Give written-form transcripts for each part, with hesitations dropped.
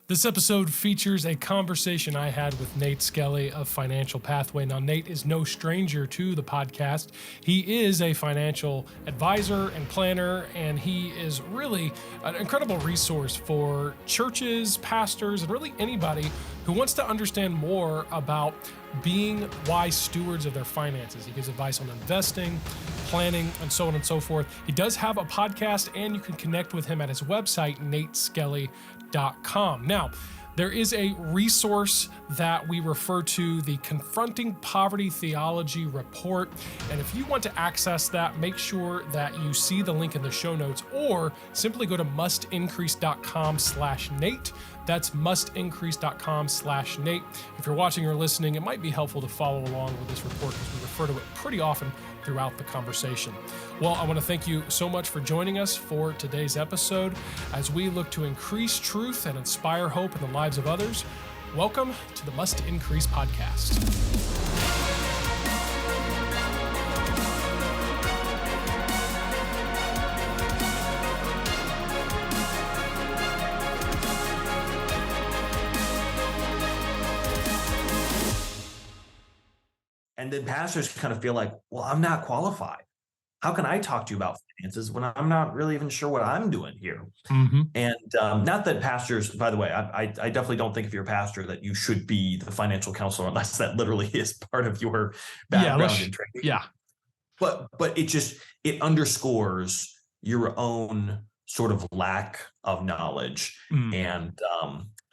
This episode features a conversation I had with Nate Skelly of Financial Pathway. Now, Nate is no stranger to the podcast. He is a financial advisor and planner, and he is really an incredible resource for churches, pastors, and really anybody who wants to understand more about being wise stewards of their finances. He gives advice on investing, planning, and so on and so forth. He does have a podcast, and you can connect with him at his website, nateskelly.com. Now, there is a resource that we refer to, the Confronting Poverty Theology Report. And if you want to access that, make sure that you see the link in the show notes, or simply go to mustincrease.com/Nate. That's mustincrease.com/Nate. If you're watching or listening, it might be helpful to follow along with this report because we refer to it pretty often throughout the conversation. Well, I want to thank you so much for joining us for today's episode as we look to increase truth and inspire hope in the lives of others. Welcome to the Must Increase podcast. And then pastors kind of feel like, well, I'm not qualified. How can I talk to you about finances when I'm not really even sure what I'm doing here? Mm-hmm. And not that pastors, by the way, I definitely don't think if you're a pastor that you should be the financial counselor unless that literally is part of your background and training. Yeah. But it underscores your own sort of lack of knowledge. And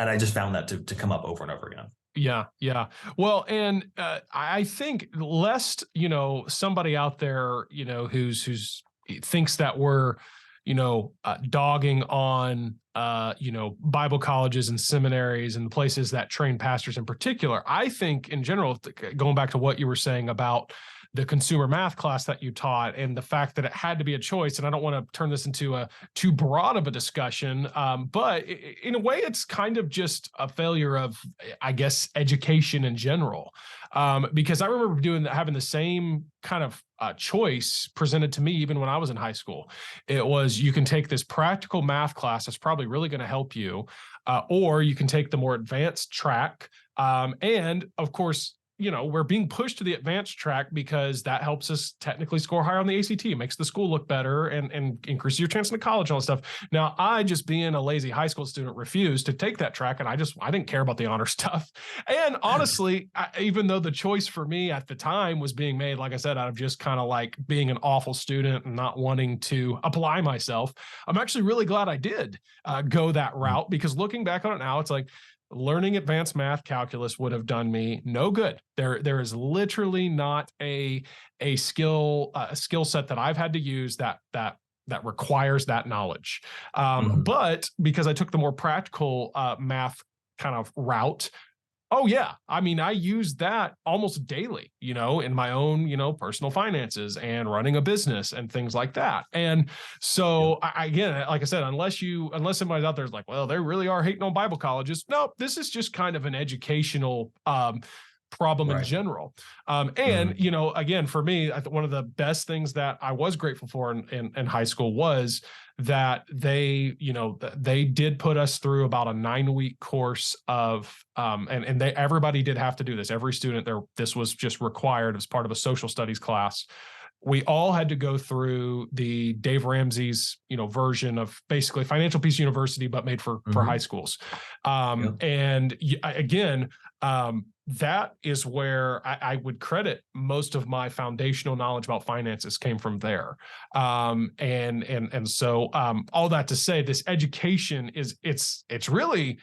I just found that to come up over and over again. Yeah. Well, and I think lest, somebody out there, who's thinks that we're, dogging on, Bible colleges and seminaries and places that train pastors in particular. I think in general, going back to what you were saying about the consumer math class that you taught and the fact that it had to be a choice. And I don't want to turn this into a too broad of a discussion, but in a way, it's kind of just a failure of, I guess, education in general. Because I remember having the same kind of choice presented to me even when I was in high school. It was, you can take this practical math class that's probably really going to help you, or you can take the more advanced track. And of course, we're being pushed to the advanced track because that helps us technically score higher on the ACT, makes the school look better and increases your chance in college and all that stuff. Now, I, just being a lazy high school student, refused to take that track. And I didn't care about the honor stuff. And honestly, even though the choice for me at the time was being made, like I said, out of just kind of like being an awful student and not wanting to apply myself, I'm actually really glad I did go that route, because looking back on it now, it's like, learning advanced math calculus would have done me no good. There is literally not a skill set that I've had to use that requires that knowledge. But because I took the more practical math kind of route, oh yeah, I mean, I use that almost daily, in my own, personal finances and running a business and things like that. And so again, like I said, unless somebody's out there is like, well, they really are hating on Bible colleges. No, this is just kind of an educational problem in general. Again, for me, I think one of the best things that I was grateful for in high school was that they did put us through about a 9-week course of, and everybody did have to do this. Every student there, this was just required as part of a social studies class. We all had to go through the Dave Ramsey's, version of basically Financial Peace University, but made for high schools. And again, that is where I would credit most of my foundational knowledge about finances came from there. And so all that to say, this education it's really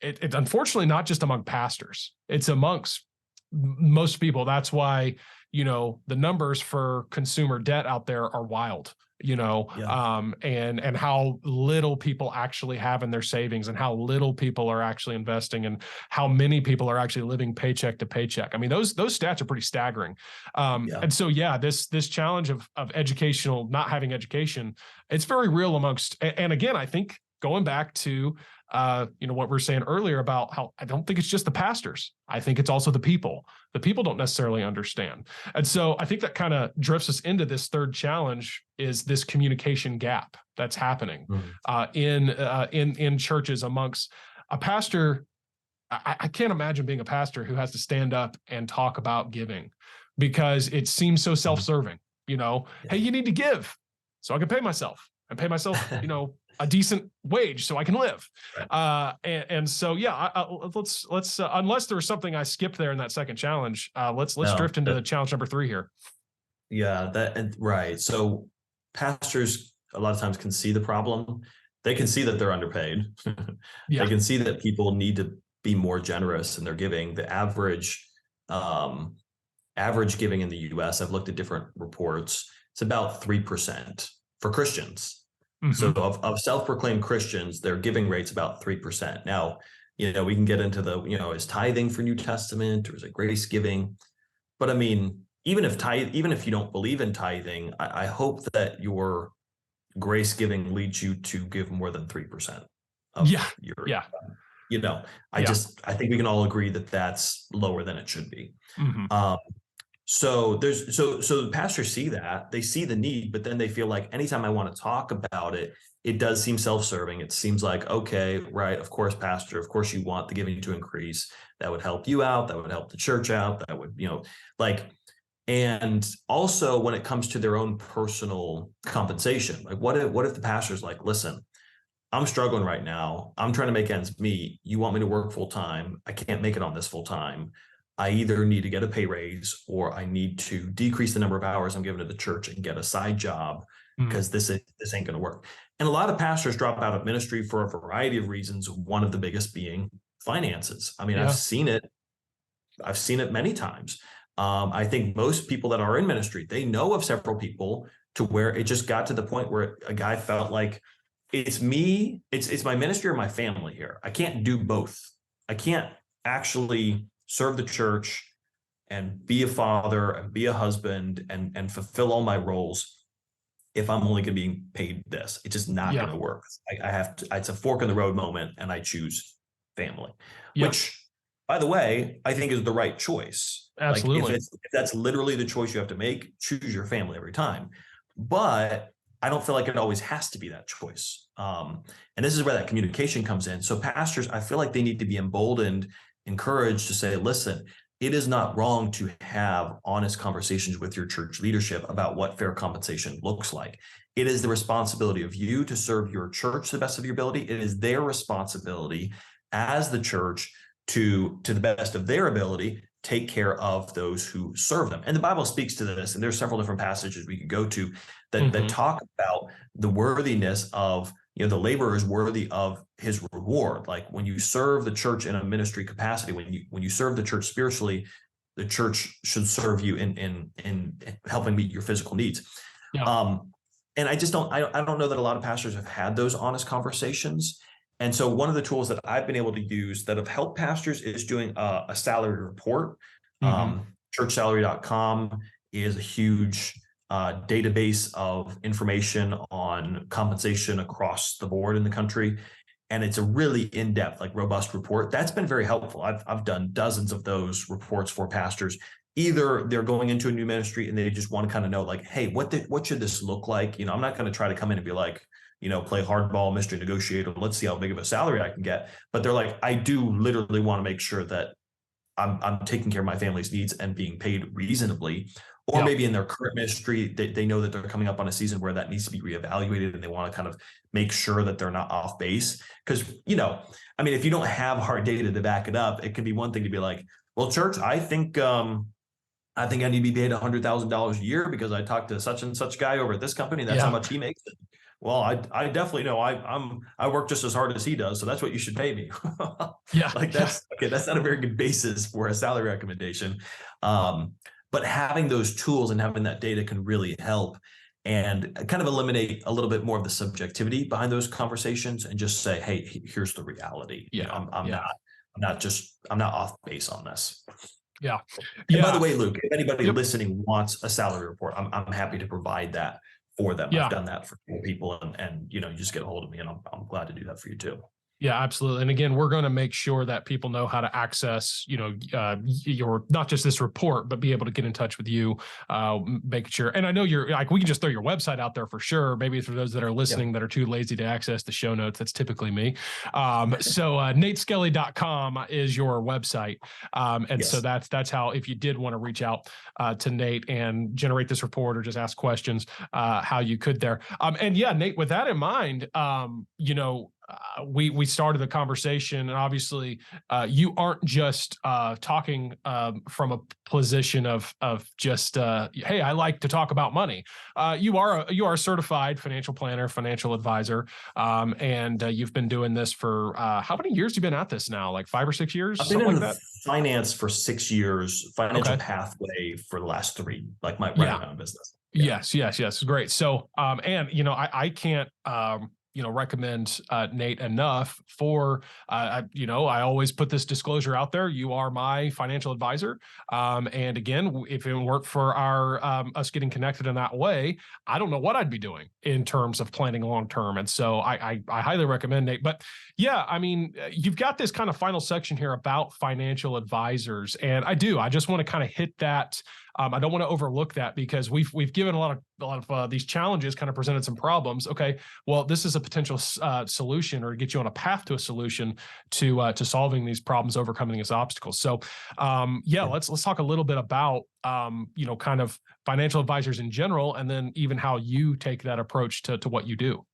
unfortunately not just among pastors, it's amongst most people. That's why, the numbers for consumer debt out there are wild. And how little people actually have in their savings and how little people are actually investing and how many people are actually living paycheck to paycheck. I mean, those stats are pretty staggering. And so, this challenge of educational, not having education, it's very real amongst, and again, I think going back to, what we were saying earlier about how I don't think it's just the pastors. I think it's also the people. The people don't necessarily understand. And so I think that kind of drifts us into this third challenge, is this communication gap that's happening in churches amongst a pastor, I can't imagine being a pastor who has to stand up and talk about giving, because it seems so self-serving. Hey, you need to give so I can pay myself and pay myself, a decent wage so I can live. And so, yeah, let's unless there was something I skipped there in that second challenge, let's drift into the challenge number 3 here. Yeah, right. So pastors a lot of times can see the problem. They can see that they're underpaid. They can see that people need to be more generous in their giving. The average giving in the US, I've looked at different reports, it's about 3% for Christians. So of self-proclaimed Christians, their giving rate's about 3%. Now, we can get into is tithing for New Testament, or is it grace giving? But I mean, even if you don't believe in tithing, I hope that your grace giving leads you to give more than 3% of your I think we can all agree that that's lower than it should be. So the pastors see that, they see the need, but then they feel like anytime I want to talk about it, it does seem self-serving. It seems like, okay, right, of course, pastor, of course you want the giving to increase. That would help you out. That would help the church out. That would, and also when it comes to their own personal compensation, like what if the pastor's like, listen, I'm struggling right now. I'm trying to make ends meet. You want me to work full time? I can't make it on this full time. I either need to get a pay raise, or I need to decrease the number of hours I'm giving to the church and get a side job, because this ain't going to work. And a lot of pastors drop out of ministry for a variety of reasons. One of the biggest being finances. I mean, I've seen it many times. I think most people that are in ministry, they know of several people to where it just got to the point where a guy felt like, it's me, it's my ministry or my family here. I can't do both. I can't actually serve the church and be a father and be a husband and fulfill all my roles if I'm only going to be paid this. It's just not going to work. I have to, it's a fork in the road moment, and I choose family, which, by the way, I think is the right choice. Absolutely. Like if that's literally the choice you have to make, choose your family every time. But I don't feel like it always has to be that choice. And this is where that communication comes in. So pastors, I feel like they need to be emboldened, encouraged to say, listen, it is not wrong to have honest conversations with your church leadership about what fair compensation looks like. It is the responsibility of you to serve your church to the best of your ability. It is their responsibility as the church to the best of their ability, take care of those who serve them. And the Bible speaks to this, and there's several different passages we could go to that talk about the worthiness of, the laborer is worthy of his reward. Like when you serve the church in a ministry capacity, when you serve the church spiritually, the church should serve you in helping meet your physical needs. And I don't know that a lot of pastors have had those honest conversations. And so one of the tools that I've been able to use that have helped pastors is doing a salary report. Churchsalary.com is a huge database of information on compensation across the board in the country. And it's a really in-depth, robust report. That's been very helpful. I've done dozens of those reports for pastors. Either they're going into a new ministry and they just want to kind of know, hey, what should this look like? I'm not going to try to come in and be like, play hardball, mystery negotiator. Let's see how big of a salary I can get. But they're like, I do literally want to make sure that I'm taking care of my family's needs and being paid reasonably. Or maybe in their current ministry, they know that they're coming up on a season where that needs to be reevaluated, and they want to kind of make sure that they're not off base. Because, if you don't have hard data to back it up, it can be one thing to be like, well, church, I think I need to be paid $100,000 a year because I talked to such and such guy over at this company. That's how much he makes. Well, I definitely know I work just as hard as he does, so that's what you should pay me. That's not a very good basis for a salary recommendation. But having those tools and having that data can really help and kind of eliminate a little bit more of the subjectivity behind those conversations and just say, hey, here's the reality. I'm not off base on this. And by the way, Luke, if anybody listening wants a salary report, I'm happy to provide that for them. I've done that for people, and you just get a hold of me, and I'm glad to do that for you too. Yeah, absolutely. And again, we're going to make sure that people know how to access, your, not just this report, but be able to get in touch with you, making sure. And I know you're like, we can just throw your website out there for sure. Maybe for those that are listening that are too lazy to access the show notes, that's typically me. So nateskelly.com is your website. And so that's how, if you did want to reach out to Nate and generate this report or just ask questions, how you could there. And yeah, Nate, with that in mind, we started the conversation, and obviously you aren't just talking from a position of just hey, I like to talk about money. You are a certified financial planner, financial advisor, and you've been doing this for how many years? You've been at this now, like 5 or 6 years? I've been in like that? finance for 6 years, financial pathway for the last 3, like running my own business. Yes. Great. So, and I can't, recommend Nate enough for, I always put this disclosure out there. You are my financial advisor. And again, if it weren't for our, us getting connected in that way, I don't know what I'd be doing in terms of planning long-term. And so I highly recommend Nate, but yeah, I mean, you've got this kind of final section here about financial advisors. And I just want to kind of hit that. I don't want to overlook that because we've given a lot of these challenges, kind of presented some problems. Okay, well, this is a potential solution, or get you on a path to a solution to solving these problems, overcoming these obstacles. So, let's talk a little bit about kind of financial advisors in general, and then even how you take that approach to what you do.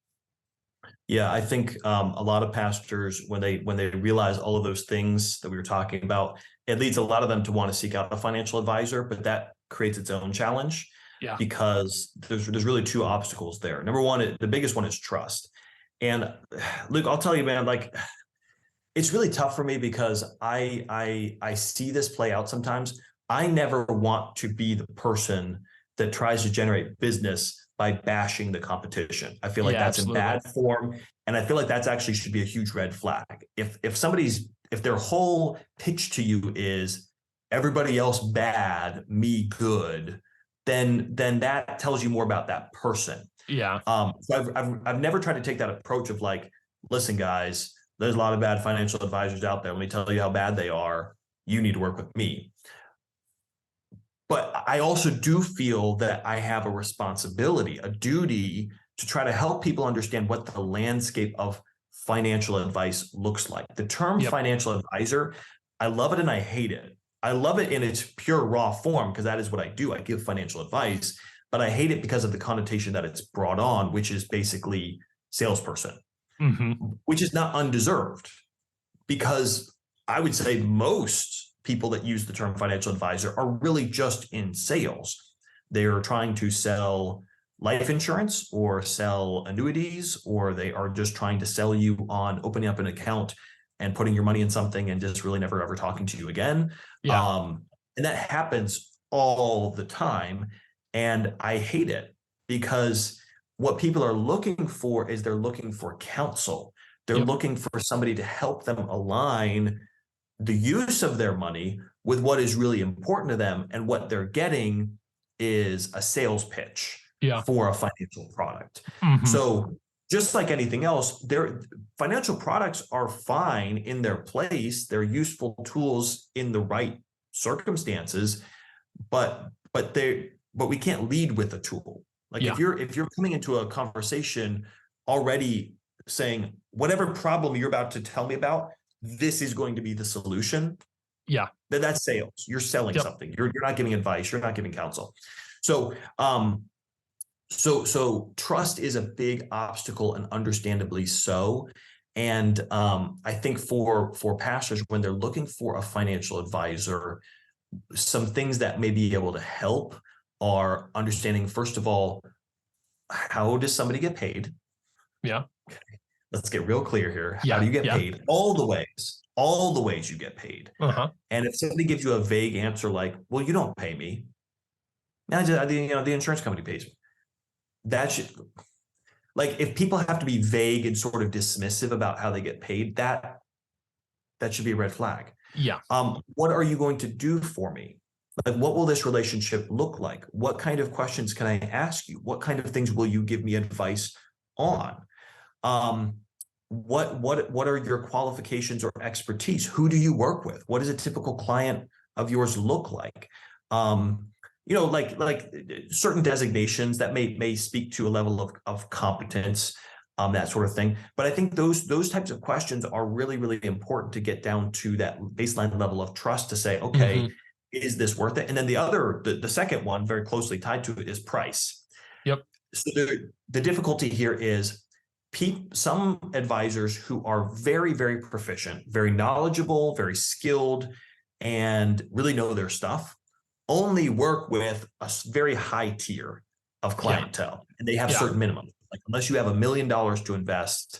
Yeah, I think a lot of pastors, when they realize all of those things that we were talking about, it leads a lot of them to want to seek out a financial advisor, but that creates its own challenge. Yeah. Because there's really 2 obstacles there. Number one, the biggest one is trust. And Luke, I'll tell you, man, like it's really tough for me because I see this play out sometimes. I never want to be the person that tries to generate business by bashing the competition. I feel like that's in bad form. And I feel like that's actually should be a huge red flag. If their whole pitch to you is everybody else bad, me good, then that tells you more about that person. Yeah. So I've never tried to take that approach of like, listen, guys, there's a lot of bad financial advisors out there. Let me tell you how bad they are. You need to work with me. But I also do feel that I have a responsibility, a duty to try to help people understand what the landscape of financial advice looks like. The term financial advisor, I love it and I hate it. I love it in its pure raw form because that is what I do. I give financial advice, but I hate it because of the connotation that it's brought on, which is basically salesperson, which is not undeserved, because I would say most people that use the term financial advisor are really just in sales. They're trying to sell life insurance or sell annuities, or they are just trying to sell you on opening up an account and putting your money in something and just really never ever talking to you again. And that happens all the time. And I hate it because what people are looking for is they're looking for counsel. They're looking for somebody to help them align the use of their money with what is really important to them. And what they're getting is a sales pitch for a financial product. So just like anything else, their financial products are fine in their place. They're useful tools in the right circumstances, but we can't lead with a tool. Like if you're coming into a conversation already saying whatever problem you're about to tell me about, this is going to be the solution. Then that's sales. You're selling something. You're not giving advice. You're not giving counsel. So So trust is a big obstacle, and understandably so. And I think for pastors, when they're looking for a financial advisor, some things that may be able to help are understanding, first of all, how does somebody get paid? Okay. Let's get real clear here. How do you get paid? All the ways you get paid. And if somebody gives you a vague answer like, well, you don't pay me. Now, the insurance company pays me. That should, like, if people have to be vague and sort of dismissive about how they get paid, that should be a red flag. What are you going to do for me? Like, what will this relationship look like? What kind of questions can I ask you? What kind of things will you give me advice on? what are your qualifications or expertise? Who do you work with? What does a typical client of yours look like? Like certain designations that may speak to a level of competence, that sort of thing. But I think those types of questions are really, really important to get down to that baseline level of trust to say, okay, is this worth it? And then the second one very closely tied to it is price. Yep. So the difficulty here is some advisors who are very, very proficient, very knowledgeable, very skilled, and really know their stuff only work with a very high tier of clientele, and they have certain minimums. Like, unless you have $1 million to invest,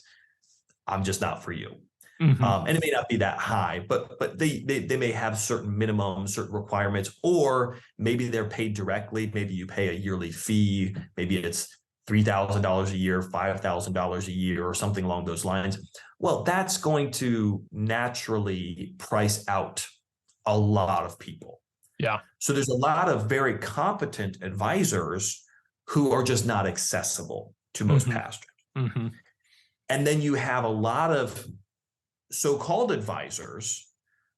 I'm just not for you. And it may not be that high, but they may have certain minimums, certain requirements, or maybe they're paid directly. Maybe you pay a yearly fee. Maybe it's $3,000 a year, $5,000 a year, or something along those lines. Well, that's going to naturally price out a lot of people. Yeah. So there's a lot of very competent advisors who are just not accessible to most pastors. And then you have a lot of so-called advisors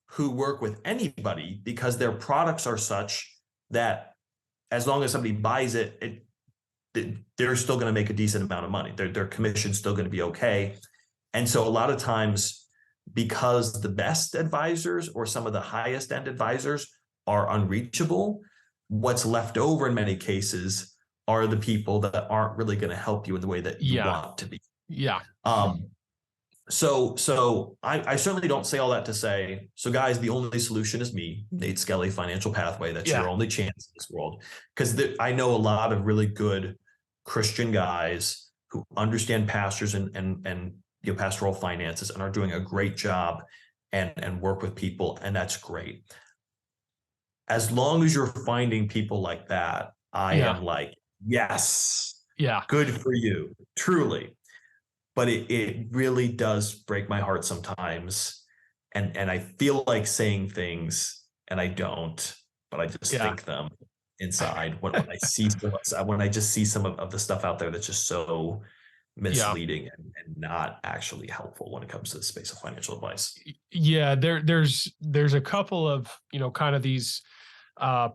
who work with anybody because their products are such that as long as somebody buys it, they're still going to make a decent amount of money. Their commission's still going to be okay. And so a lot of times, because the best advisors or some of the highest end advisors are unreachable, what's left over in many cases are the people that aren't really going to help you in the way that you want to be. Yeah. So I certainly don't say all that to say, so guys, the only solution is me, Nate Skelly, Financial Pathway. That's your only chance in this world. Because I know a lot of really good Christian guys who understand pastors and pastoral finances and are doing a great job and work with people, and that's great. As long as you're finding people like that, I am like, yes, good for you, truly. But it really does break my heart sometimes, and I feel like saying things and I don't, but I just think them inside when I see when I just see some of the stuff out there that's just so misleading and not actually helpful when it comes to the space of financial advice. Yeah, there's a couple of kind of these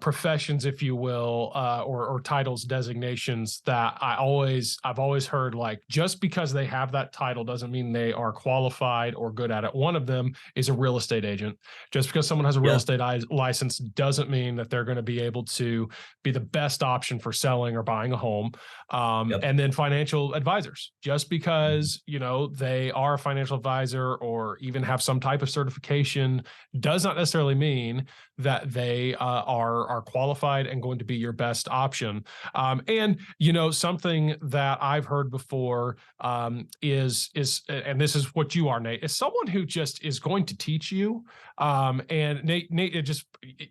professions, if you will, or titles, designations that I've always heard, like, just because they have that title doesn't mean they are qualified or good at it. One of them is a real estate agent. Just because someone has a real estate license doesn't mean that they're going to be able to be the best option for selling or buying a home. And then financial advisors, just because, they are a financial advisor or even have some type of certification does not necessarily mean that they are qualified and going to be your best option. And something that I've heard before is and this is what you are, Nate, is someone who just is going to teach you. And Nate,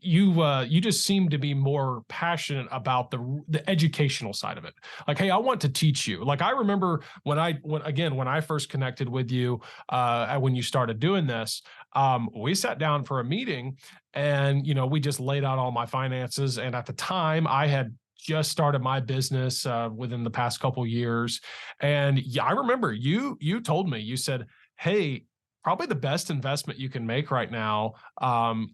you just seem to be more passionate about the educational side of it. Like, hey, I want to teach you. Like, I remember when I first connected with you, when you started doing this, we sat down for a meeting, and we just laid out all my finances. And at the time, I had just started my business within the past couple of years. And I remember you told me, you said, hey, probably the best investment you can make right now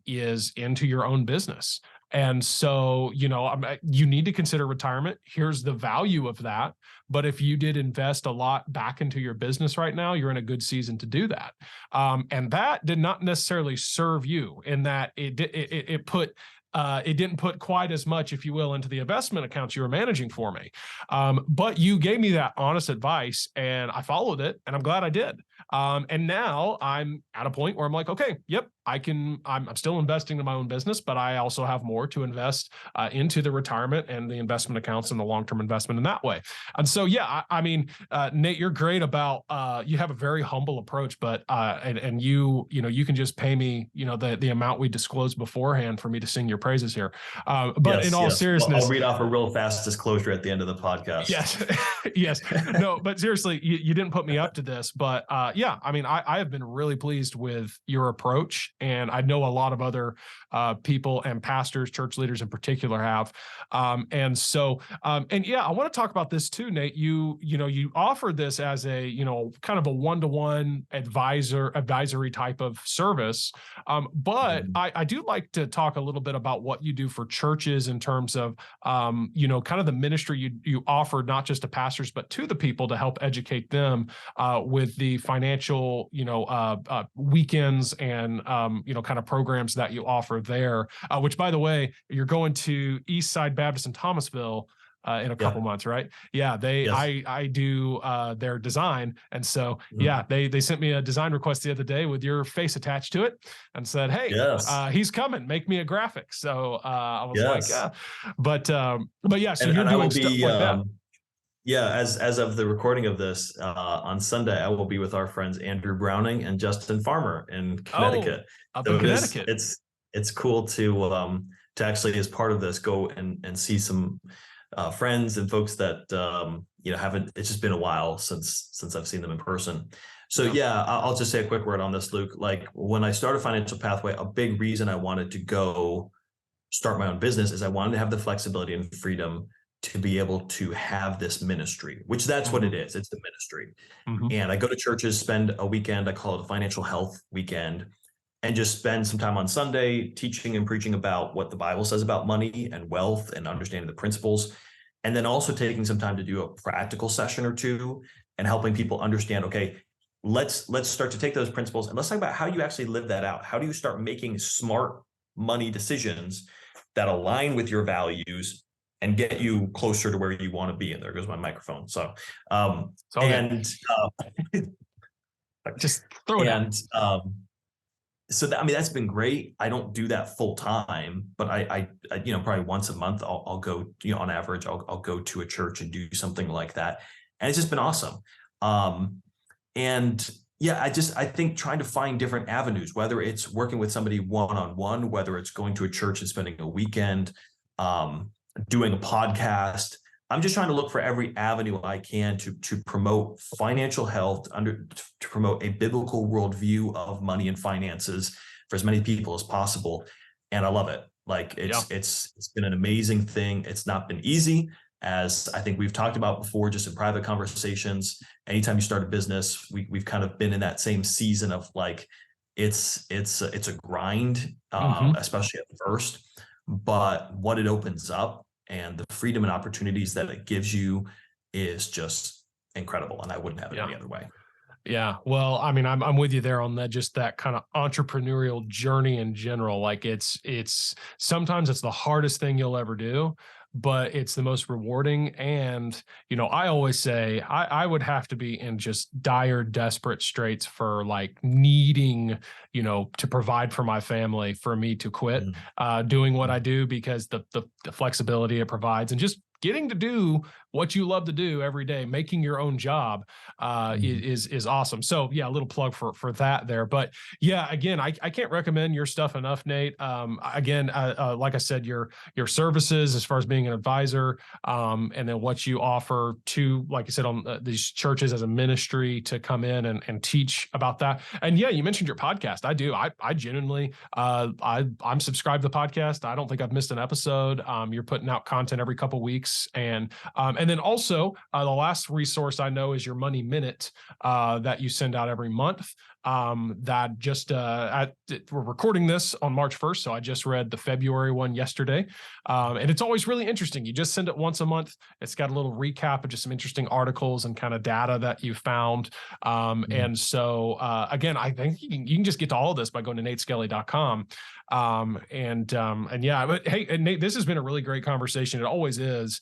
is into your own business. And so, you need to consider retirement. Here's the value of that. But if you did invest a lot back into your business right now, you're in a good season to do that. And that did not necessarily serve you, in that it didn't put quite as much, if you will, into the investment accounts you were managing for me. But you gave me that honest advice, and I followed it, and I'm glad I did. And now I'm at a point where I'm like, okay, yep, I'm still investing in my own business, but I also have more to invest into the retirement and the investment accounts and the long-term investment in that way. And so, Nate, you're great about, you have a very humble approach, but, and you can just pay me, the amount we disclosed beforehand for me to sing your praises here. But in all seriousness, I'll read off a real fast disclosure at the end of the podcast. Yes. Yes. No, but seriously, you didn't put me up to this, but yeah, I mean, I have been really pleased with your approach, and I know a lot of other people and pastors, church leaders in particular have. And yeah, I want to talk about this too, Nate. You offered this as a, kind of a one-to-one advisory type of service. But I do like to talk a little bit about what you do for churches in terms of, kind of the ministry you offer, not just to pastors, but to the people to help educate them with the financial, weekends and, kind of programs that you offer there, which, by the way, you're going to Eastside Baptist in Thomasville in a couple months, right? Yeah, Yes. I do their design, and so yeah, they sent me a design request the other day with your face attached to it, and said, "Hey, Yes. he's coming. Make me a graphic." So I was like, Yes. but yeah, so And you're I will doing stuff be like that. yeah, as of the recording of this, on Sunday, I will be with our friends Andrew Browning and Justin Farmer in Oh, Connecticut. up So in Connecticut. it's cool to actually, as part of this, go and see some friends and folks that haven't. It's just been a while since I've seen them in person. So yeah, I'll just say a quick word on this, Luke. Like, when I started Financial Pathway, a big reason I wanted to go start my own business is I wanted to have the flexibility and freedom to be able to have this ministry, which that's what it is. It's the ministry. And I go to churches, spend a weekend, I call it a financial health weekend, and just spend some time on Sunday teaching and preaching about what the Bible says about money and wealth and understanding the principles. And then also taking some time to do a practical session or two and helping people understand, okay, let's start to take those principles and let's talk about how you actually live that out. How do you start making smart money decisions that align with your values and get you closer to where you want to be? And there goes my microphone. So, just throw it out. So that, I mean, that's been great. I don't do that full time, but I probably once a month I'll go, on average, I'll go to a church and do something like that. And it's just been awesome. And yeah, I think trying to find different avenues, whether it's working with somebody one-on-one, whether it's going to a church and spending a weekend, doing a podcast. I'm just trying to look for every avenue I can to promote financial health, to promote a biblical worldview of money and finances for as many people as possible. And I love it. Like, it's been an amazing thing. It's not been easy, as I think we've talked about before, just in private conversations. Anytime you start a business, we've kind of been in that same season of like, it's a grind, especially at first, but what it opens up and the freedom and opportunities that it gives you is just incredible. And I wouldn't have it any other way. Yeah. Well, I mean, I'm with you there on that, just that kind of entrepreneurial journey in general. Like, it's sometimes it's the hardest thing you'll ever do, but it's the most rewarding. And, I always say I would have to be in just dire, desperate straits for like needing, to provide for my family, for me to quit doing what I do, because the flexibility it provides and just getting to do what you love to do every day, making your own job is awesome. So yeah, a little plug for that there. But yeah, again, I can't recommend your stuff enough, Nate. Again, like I said, your services as far as being an advisor, and then what you offer to, like I said, on these churches as a ministry to come in and teach about that. And yeah, you mentioned your podcast. I do. I genuinely, I'm subscribed to the podcast. I don't think I've missed an episode. You're putting out content every couple of weeks, and then also the last resource I know is your Money Minute that you send out every month. That just we're recording this on March 1st, so I just read the February one yesterday, and it's always really interesting. You just send it once a month. It's got a little recap of just some interesting articles and kind of data that you found. And so again, I think you can just get to all of this by going to nateskelly.com. And yeah, but hey, and Nate, this has been a really great conversation. It always is.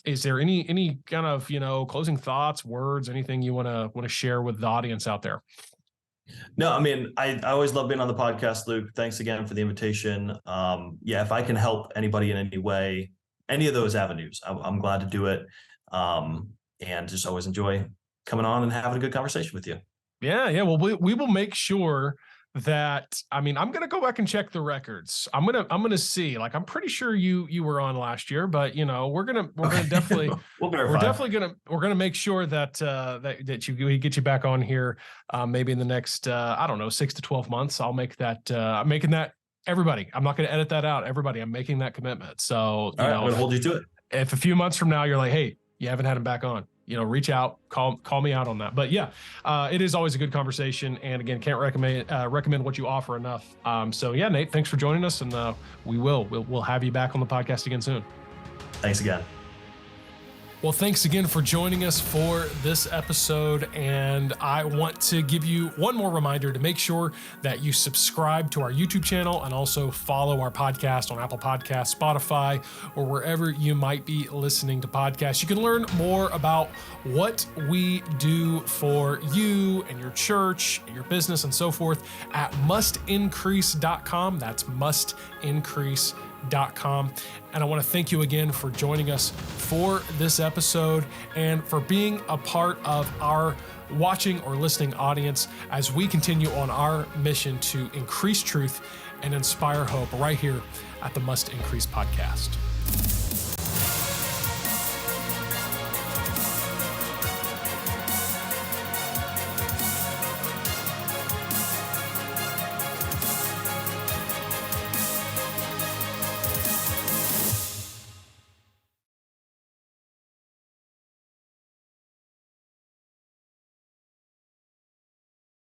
Is there any kind of, closing thoughts, words, anything you want to share with the audience out there? No, I mean, I always love being on the podcast, Luke. Thanks again for the invitation. Yeah, if I can help anybody in any way, any of those avenues, I'm glad to do it. And just always enjoy coming on and having a good conversation with you. Yeah. Well, we will make sure that, I mean, I'm going to go back and check the records. I'm going to see, like, I'm pretty sure you were on last year, but we're going to definitely, we'll verify. we're going to make sure that we get you back on here. Maybe in the next, I don't know, 6 to 12 months. I'll make that, I'm making that. Everybody, I'm not going to edit that out. Everybody, I'm making that commitment. So, I'm going to hold you to it. If a few months from now you're like, hey, you haven't had him back on, reach out, call me out on that. But yeah, it is always a good conversation. And again, can't recommend what you offer enough. So yeah, Nate, thanks for joining us, and we'll have you back on the podcast again soon. Thanks again. Well, thanks again for joining us for this episode. And I want to give you one more reminder to make sure that you subscribe to our YouTube channel and also follow our podcast on Apple Podcasts, Spotify, or wherever you might be listening to podcasts. You can learn more about what we do for you and your church, your business, and so forth at mustincrease.com. That's mustincrease.com. And I want to thank you again for joining us for this episode and for being a part of our watching or listening audience as we continue on our mission to increase truth and inspire hope right here at the Must Increase podcast.